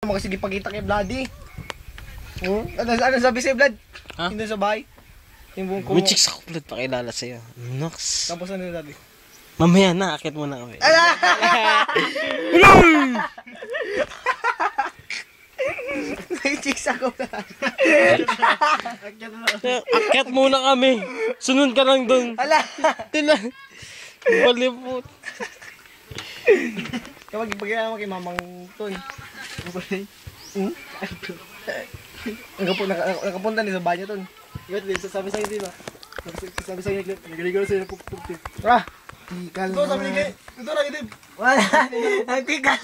Sige pagkita kay Bloody. Oh, ano sabi sa'yo, Blood? Ha? Hindi sa bahay. Yung buong May chicks ako blood pakilala sa'yo. Nox. Tapos ano sabi? Mamaya na, akit muna kami. May chicks ako. Akit muna kami. Sunod ka lang dun. Ala! Tila. Balipot. Kapag ipagkailangan mo kay Mamang Ton. Nakapunta din sa banyo, Ton. Sabi sa'yo, di ba? Sabi sa'yo, nagaligaw sa'yo na pupukti. Ah! Tikal na. Ito, sabi ni Kay. Ito na, Gitib. Wala! Ang tika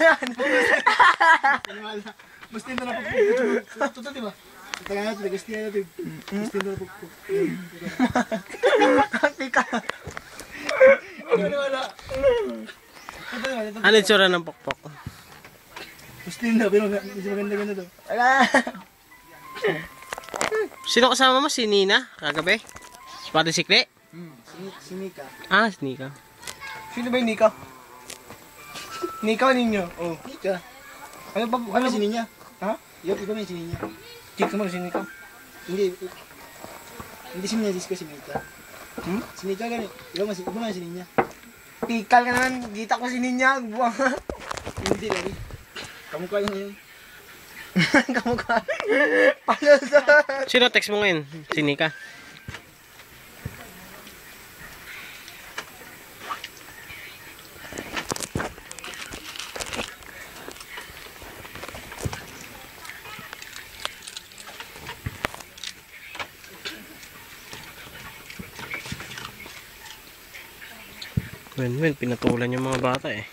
naman! Basta ito na pupukti. Ito, di ba? Ito nga natin, nag-gusti na natin. Basta ito na pupukti. Ang tika! Wala. Ano yung tsura ng pokpok? Basta ito na, pero hindi maganda-ganda daw. Wala! Sino kasama mo? Si Nina? Kagabi? Si Pati Sikli? Si Nika. Ah, si Nika. Sino ba yung Nika? Nika o ninyo? Oh, Nika. Ano ba? Ano si Ninya? Ha? Iba may si Ninya. Chicks mo si Nika? Hindi si Ninya, si Nika. Si Nika ganit. Iba man si Ninya. Tikal ka naman. Gita ko si Ninya. Buwang. Hindi, Lali. Kamukha yun ngayon. Kamukha. Palusot. Sino text mo ngayon? Si Nika. Wen, pinatulan yung mga bata eh.